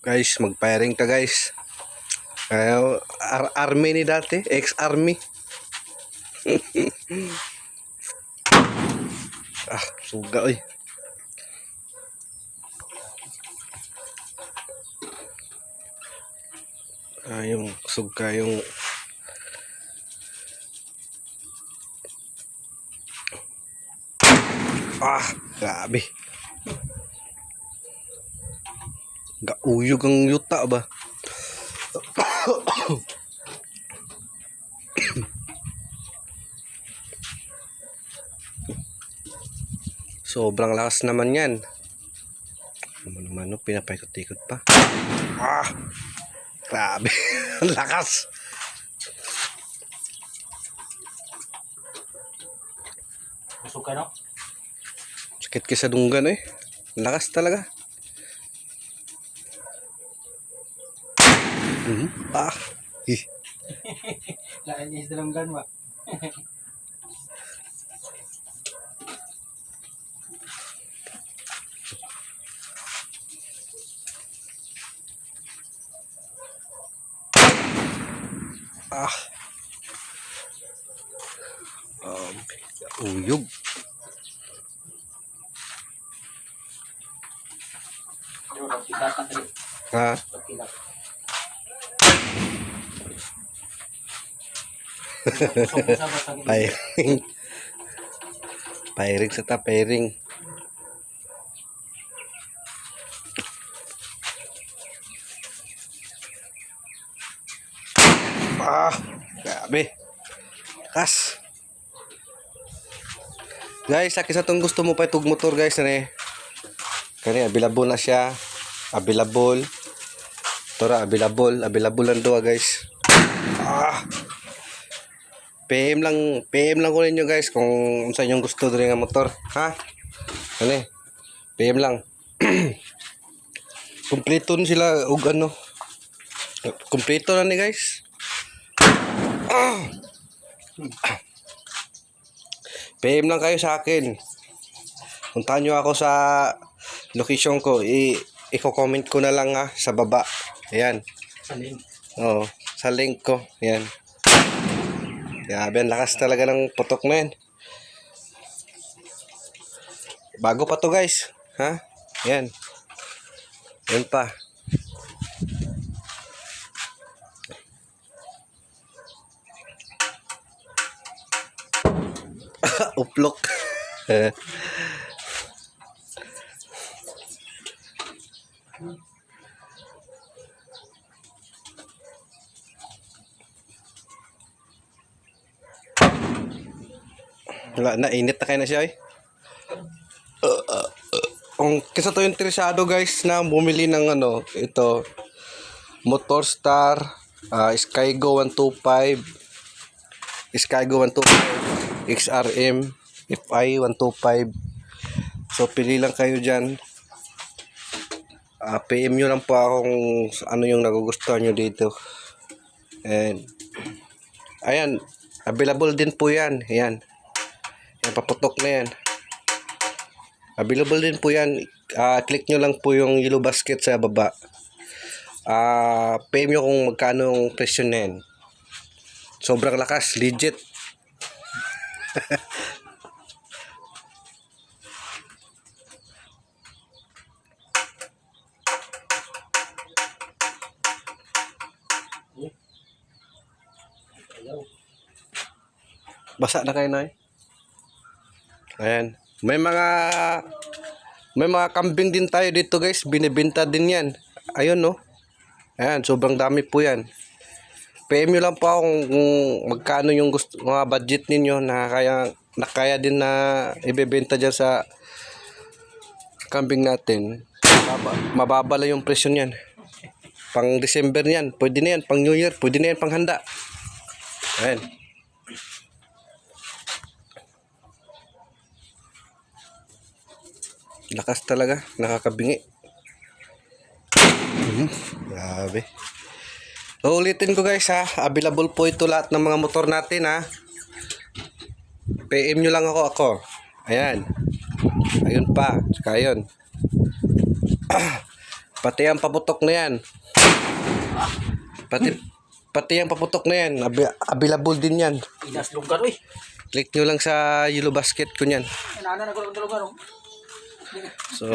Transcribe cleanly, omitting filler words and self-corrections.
Guys, mag-firing ta guys. Army ni dati, ex-army. Suga oy. Yung suga yung grabe. Gauyog ang yuta ba? Sobrang lakas naman yan. Naman pinapaikot-ikot pa. Grabe. Ang lakas. Busog ka, no? Sakit kisa dunggan eh. Ang lakas talaga. Lain is dalanggan ba? Uyog. Ha? Pairing. Pairing sa pairing. Grabe. Kas. Guys, sa itong gusto mo pa itong motor guys na kani available na siya. Available. Tora available lang doa guys. PM lang ko ninyo guys kung unsa inyong gusto diri nga motor, ha? Kani. PM lang. Kumpleto na sila og ano. Kumpleto na ni guys. PM lang kayo sa akin. Puntahan nyo ako sa location ko. I-comment ko na lang sa baba. Ayan. Sa link. Oo, sa link ko. Ayan. Grabe, ang lakas talaga ng putok na yan. Bago pa to guys. Ha? Ayan. Ayan pa. Uplok. Wala na, init na kayo na siya Kung kisa to yung interesado guys na bumili ng ito Motor Star Skygo 125 Skygo 125 XRM FI 125. So pili lang kayo dyan. PM nyo lang po ako kung ano yung nagugustuhan nyo dito. And ayan, available din po yan. Ayan, yan, paputok na yan. Available din po yan. Click nyo lang po yung yellow basket sa baba. PM nyo kung magkano yung presyo na yan. Sobrang lakas, legit. Basa na kayo na Ayan. May mga kambing din tayo dito guys. Binibenta din yan. Ayun no. Ayan, sobrang dami po yan. PM nyo lang po ako kung magkano yung gusto, mga budget ninyo na kaya din na ibebenta dyan sa kambing natin. Mababa lang yung presyo niyan. Pang December niyan, pwede na yan. Pang New Year, pwede na yan. Pang handa. Ayan. Lakas talaga, nakakabingi. Grabe. So, ulitin ko guys available po ito lahat ng mga motor natin PM nyo lang ako. Ayan. Ayun pa, saka yun. Pati ang paputok na yan. Pati ang paputok na yan. Available din yan. Inas lunggan, uy. Click nyo lang sa yellow basket ko yan. Inana na ko ng lugar, oh. So,